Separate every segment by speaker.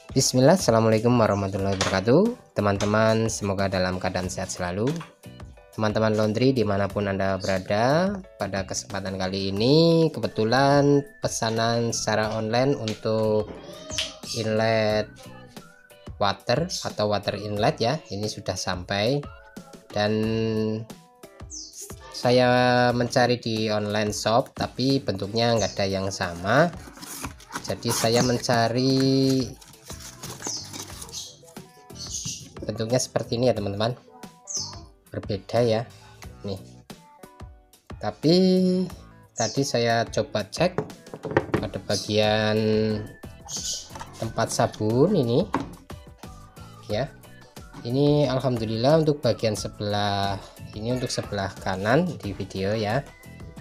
Speaker 1: Bismillah, assalamualaikum warahmatullahi wabarakatuh. Teman-teman, semoga dalam keadaan sehat selalu. Teman-teman laundry dimanapun Anda berada, pada kesempatan kali ini kebetulan pesanan secara online untuk inlet water atau water inlet ya, ini sudah sampai. Dan saya mencari di online shop, tapi bentuknya nggak ada yang sama. Jadi saya mencari bentuknya seperti ini ya teman-teman, berbeda ya nih. Tapi tadi saya coba cek pada bagian tempat sabun ini ya, ini alhamdulillah untuk bagian sebelah ini, untuk sebelah kanan di video ya,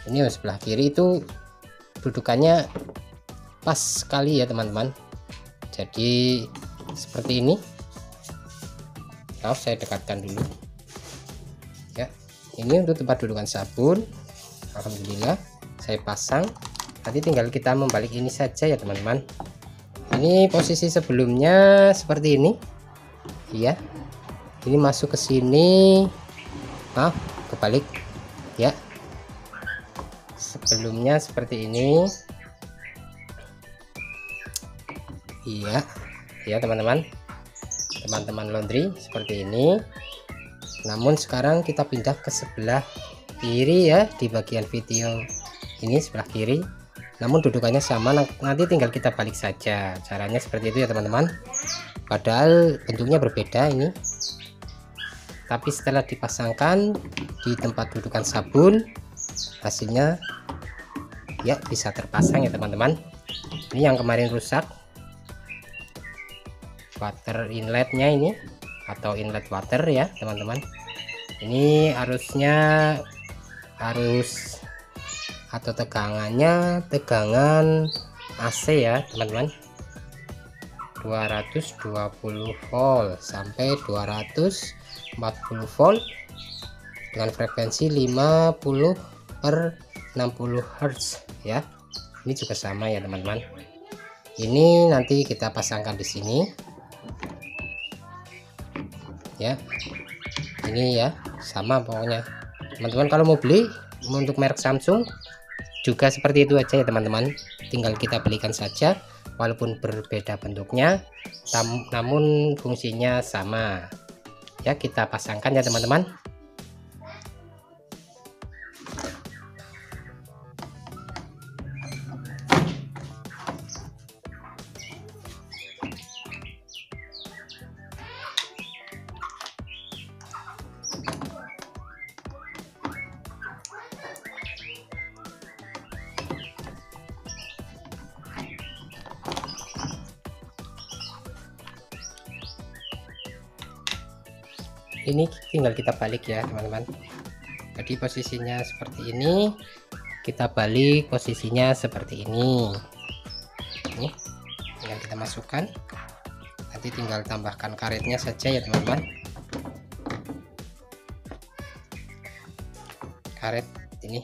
Speaker 1: ini sebelah kiri itu dudukannya pas sekali ya teman-teman. Jadi seperti ini. Saya dekatkan dulu ya, ini untuk tempat dudukan sabun. Alhamdulillah saya pasang, nanti tinggal kita membalik ini saja ya teman-teman. Ini posisi sebelumnya seperti ini ya, ini masuk ke sini, maaf kebalik ya, sebelumnya seperti ini iya ya teman-teman laundry seperti ini. Namun sekarang kita pindah ke sebelah kiri ya, di bagian video ini sebelah kiri, namun dudukannya sama, nanti tinggal kita balik saja. Caranya seperti itu ya teman-teman, padahal bentuknya berbeda ini, tapi setelah dipasangkan di tempat dudukan sabun hasilnya ya bisa terpasang ya teman-teman. Ini yang kemarin rusak water inletnya ini, atau inlet water ya teman-teman. Ini arus atau tegangan AC ya teman-teman, 220 volt sampai 240 volt dengan frekuensi 50/60 Hz ya. Ini juga sama ya teman-teman. Ini nanti kita pasangkan di sini ya, ini ya sama pokoknya teman-teman. Kalau mau beli untuk merek Samsung juga seperti itu aja ya teman-teman, tinggal kita belikan saja, walaupun berbeda bentuknya namun fungsinya sama ya. Kita pasangkan ya teman-teman. Ini tinggal kita balik ya teman-teman. Jadi posisinya seperti ini, kita balik posisinya seperti ini. Ini tinggal kita masukkan, nanti tinggal tambahkan karetnya saja ya teman-teman. Karet ini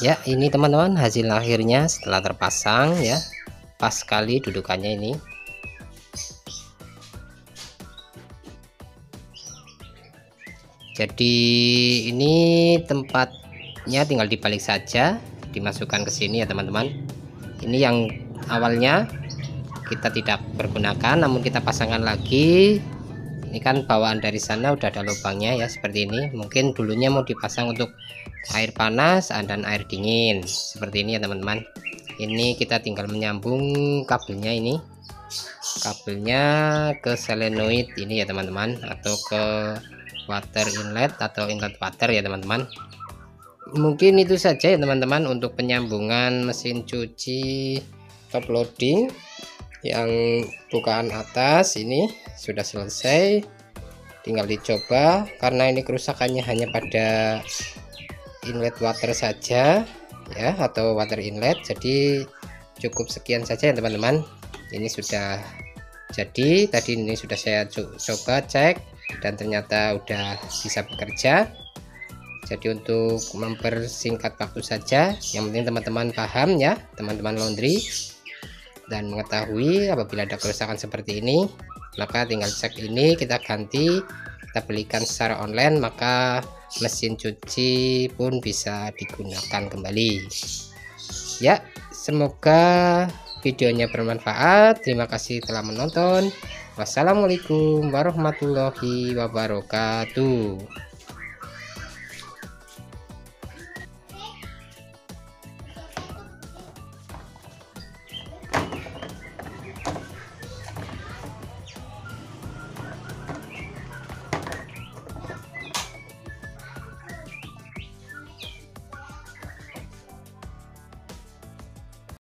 Speaker 1: ya. Ini teman-teman hasil akhirnya setelah terpasang ya, pas sekali dudukannya ini. Jadi ini tempatnya tinggal dibalik saja, dimasukkan ke sini ya teman-teman. Ini yang awalnya kita tidak pergunakan, namun kita pasangkan lagi. Ini kan bawaan dari sana udah ada lubangnya ya, seperti ini. Mungkin dulunya mau dipasang untuk air panas dan air dingin, seperti ini ya teman-teman. Ini kita tinggal menyambung kabelnya, ini kabelnya ke solenoid ini ya teman-teman, atau ke water inlet atau inlet water ya teman-teman. Mungkin itu saja ya teman-teman untuk penyambungan mesin cuci top loading yang bukaan atas. Ini sudah selesai, tinggal dicoba. Karena ini kerusakannya hanya pada inlet water saja ya, atau water inlet, jadi cukup sekian saja ya teman-teman. Ini sudah jadi, tadi ini sudah saya coba cek dan ternyata udah bisa bekerja. Jadi untuk mempersingkat waktu saja, yang penting teman-teman paham ya teman-teman laundry, dan mengetahui apabila ada kerusakan seperti ini, maka tinggal cek ini, kita ganti, kita belikan secara online, maka mesin cuci pun bisa digunakan kembali ya. Semoga videonya bermanfaat. Terima kasih telah menonton. Wassalamualaikum warahmatullahi wabarakatuh.